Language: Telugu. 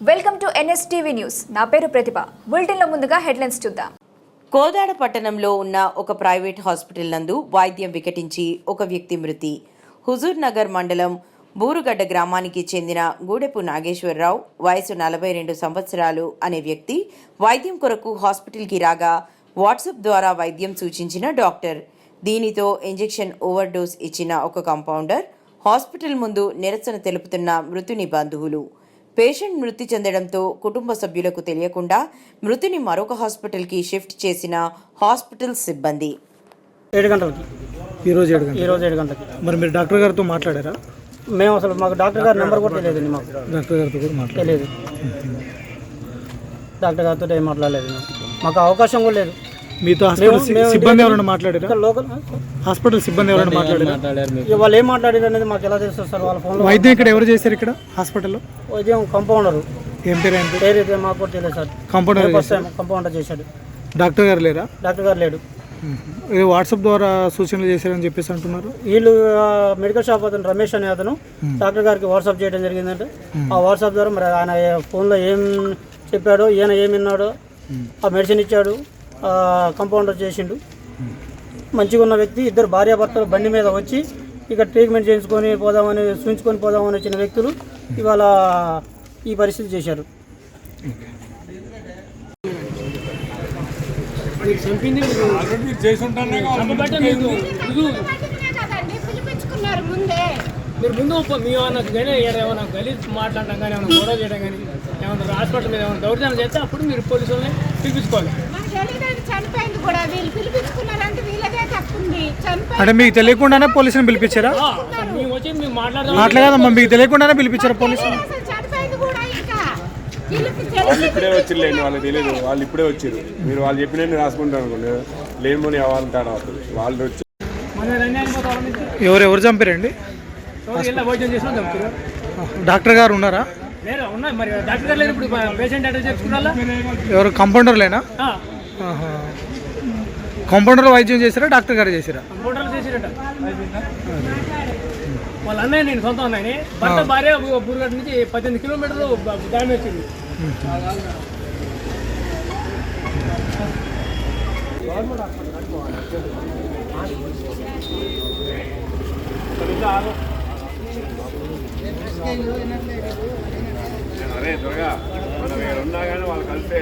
Welcome to NSTV news. నా పేరు ప్రతిభ. బులెటిన్లో ముందుగా హెడ్లైన్స్ చూద్దాం. కోదాడ పట్టణంలో ఉన్న ఒక ప్రైవేట్ హాస్పిటల్ నందు వైద్యం వికటించి ఒక వ్యక్తి మృతి. హుజూర్ నగర్ మండలం బూరుగడ్డ గ్రామానికి చెందిన గూడెపు నాగేశ్వరరావు వయసు 42 సంవత్సరాలు అనే వ్యక్తి వైద్యం కొరకు హాస్పిటల్కి రాగా వాట్సాప్ ద్వారా వైద్యం సూచించిన డాక్టర్. దీనితో ఇంజెక్షన్ ఓవర్ డోస్ ఇచ్చిన ఒక కంపౌండర్, హాస్పిటల్ ముందు నిరసన తెలుపుతున్న మృతుని బంధువులు. పేషెంట్ మృతి చెందడంతో కుటుంబ సభ్యులకు తెలియకుండా మృతిని మరొక హాస్పిటల్కి షిఫ్ట్ చేసిన హాస్పిటల్ సిబ్బంది. 7 గంటలకి ఈరోజు 7 గంటలకి. మరి మీరు డాక్టర్ గారితో మాట్లాడారా? మేము అసలు మాకు డాక్టర్ గారి నెంబర్ కూడా తెలియదండి. మాకు డాక్టర్ గారితో కూడా తెలియదు. డాక్టర్ గారితో ఏం మాట్లాడలేదు. మాకు అవకాశం కూడా లేదు. మీతో సిబ్బంది ఎవరైనా మాట్లాడారా? లోకల్ హాస్పిటల్ సిబ్బంది ఎవరైనా మాట్లాడారా? వాళ్ళు ఏం మాట్లాడారు అనేది మాకు ఎలా తెలుస్తుంది సార్? వాళ్ళ ఫోన్లో వైద్యం ఇక్కడ ఎవరు చేశారు? ఇక్కడ హాస్పిటల్లో వైద్యం కంపౌండరు. ఏం పేరు? పేరు అయితే మాకు కూడా తెలియదు సార్. కంపౌండర్ చేశాడు. డాక్టర్ గారు లేరా? డాక్టర్ గారు లేడు. వాట్సాప్ ద్వారా సూచనలు చేశారని చెప్పేసి అంటున్నారు. వీళ్ళు మెడికల్ షాప్ అతను రమేష్ అనే అతను డాక్టర్ గారికి వాట్సాప్ చేయడం జరిగిందంటే ఆ వాట్సాప్ ద్వారా మరి ఆయన ఫోన్లో ఏం చెప్పాడో, ఈయన ఏం విన్నాడో, ఆ మెడిసిన్ ఇచ్చాడు, కంపౌండర్ చేసిండు. మంచిగా ఉన్న వ్యక్తి, ఇద్దరు భార్యాభర్తలు బండి మీద వచ్చి ఇక్కడ ట్రీట్మెంట్ చేయించుకొని పోదామని, చూయించుకొని పోదామని వచ్చిన వ్యక్తులు ఇవాళ ఈ పరిస్థితి చేశారు. మీరు ముందు మీ ఏమన్నా కానీ ఏమైనా కలిసి మాట్లాడటం కానీ ఏమైనా గొడవ చేయడం కానీ ఏమన్నా హాస్పిటల్ మీద ఏమైనా దౌర్జన్యం చేస్తే అప్పుడు మీరు పోలీసులని పిలిపించుకోవాలి. అంటే మీకు తెలియకుండానే పోలీసుని పిలిపించారా? మేము వచ్చి మేము మాట్లాడదామా? మీకు తెలియకుండానే పిలిపించారా పోలీసులు? వాళ్ళు ఇప్పుడే వచ్చిర్లేండి, వాళ్ళకి తెలియదు. వాళ్ళు ఇప్పుడే వచ్చారు. మీరు వాళ్ళు చెప్పినట్టు రాసుకుంటారు అనుకోండి, లేనిపోని అవ్వాలంటాడు వాళ్ళు వచ్చి. ఎవరు చంపారండి? డాక్టర్ గారు ఉన్నారా? మరి డాక్టర్ గారు లేరు. ఇప్పుడు పేషెంట్ అడ్రస్ చెప్పుకున్నా ఎవరు? కంపౌండర్లేనా? కంపౌండర్ వైద్యం చేశారా? డాక్టర్ గారు చేశారా? కంపౌండర్లు చేసిరట. వాళ్ళ అన్నయ్య, నేను సొంత అన్నయ్యని. భర్త భార్య బూరుగడ్డ నుంచి 18 కిలోమీటర్లు దాని వచ్చింది. అరే త్వరగా మనం ఉన్నా కానీ వాళ్ళు కలిసే